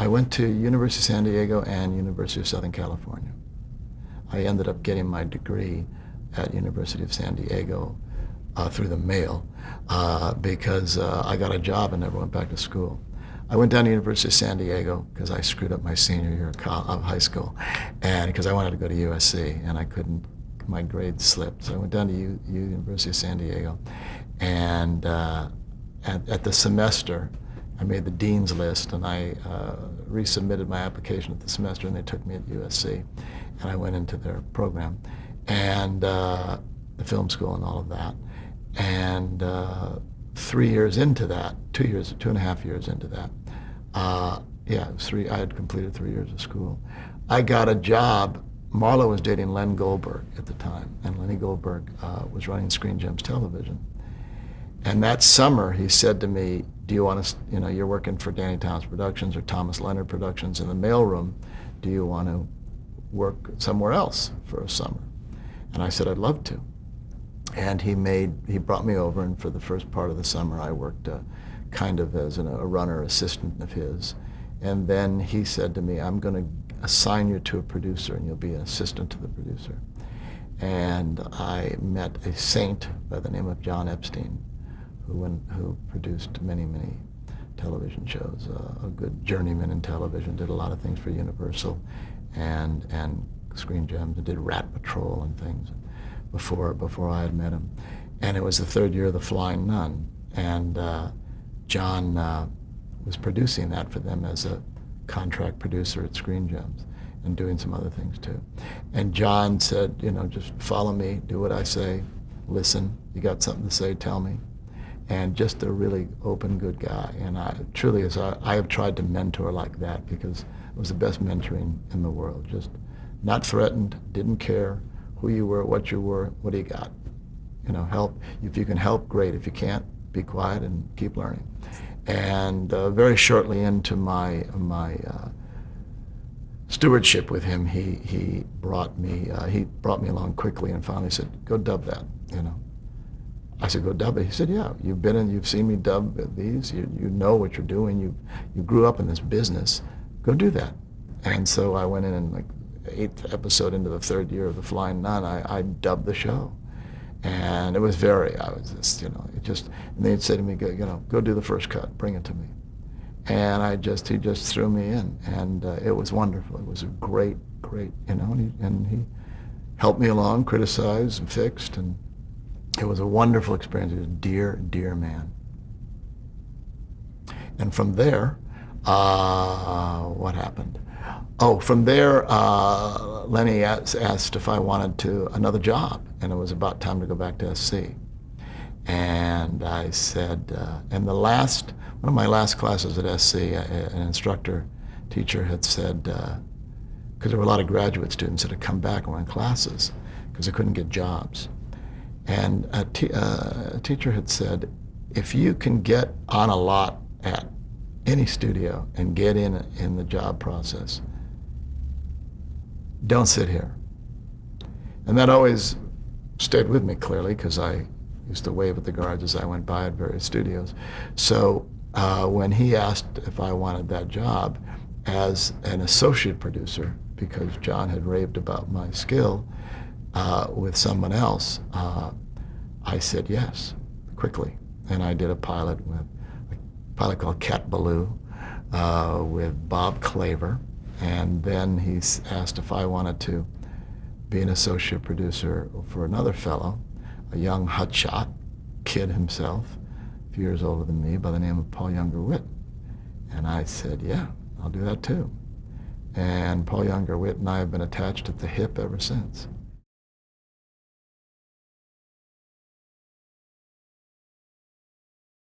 I went to University of San Diego and University of Southern California. I ended up getting my degree at University of San Diego through the mail because I got a job and never went back to school. I went down to University of San Diego because I screwed up my senior year of high school, and because I wanted to go to USC and I couldn't, my grades slipped. So I went down to University of San Diego, and at the semester, I made the dean's list, and I resubmitted my application at the semester, and they took me at USC, and I went into their program, and the film school and all of that. And 3 years into that, 2.5 years into that, yeah, it was three. I had completed 3 years of school. I got a job. Marlo was dating Len Goldberg at the time, and Lenny Goldberg was running Screen Gems Television. And that summer, he said to me, do you want to, you're working for Danny Thomas Productions or Thomas Leonard Productions in the mailroom. Do you want to work somewhere else for a summer? And I said, I'd love to. And he brought me over, and for the first part of the summer, I worked kind of as a runner assistant of his. And then he said to me, I'm going to assign you to a producer, and you'll be an assistant to the producer. And I met a saint by the name of John Epstein, who produced many, many television shows, a good journeyman in television, did a lot of things for Universal and Screen Gems, and did Rat Patrol and things before I had met him. And it was the third year of The Flying Nun, and John was producing that for them as a contract producer at Screen Gems and doing some other things too. And John said, just follow me, do what I say, listen, you got something to say, tell me. And just a really open, good guy. And I have tried to mentor like that because it was the best mentoring in the world. Just not threatened, didn't care who you were, what you were, what do you got? Help. If you can help, great. If you can't, be quiet and keep learning. And very shortly into my stewardship with him, he brought me along quickly and finally said, go dub that, I said, go dub it. He said, yeah, you've seen me dub these, you know what you're doing, you grew up in this business, go do that. And so I went in and like 8th episode into the 3rd year of The Flying Nun, I dubbed the show. And it was I was just, and they'd say to me, go do the first cut, bring it to me. And he just threw me in, and it was wonderful. It was a great, and he helped me along, criticized and fixed, and it was a wonderful experience. He was a dear, dear man. And from there, what happened? Oh, from there, Lenny asked if I wanted another job, and it was about time to go back to SC. And I said, and one of my last classes at SC, an teacher had said, because there were a lot of graduate students that had come back and went classes because they couldn't get jobs. And a teacher had said, if you can get on a lot at any studio and get in the job process, don't sit here. And that always stayed with me clearly because I used to wave at the guards as I went by at various studios. So when he asked if I wanted that job as an associate producer, because John had raved about my skill with someone else, I said yes, quickly. And I did a pilot called Cat Ballou with Bob Claver. And then he asked if I wanted to be an associate producer for another fellow, a young hotshot kid himself, a few years older than me, by the name of Paul Younger-Witt. And I said, yeah, I'll do that too. And Paul Younger-Witt and I have been attached at the hip ever since.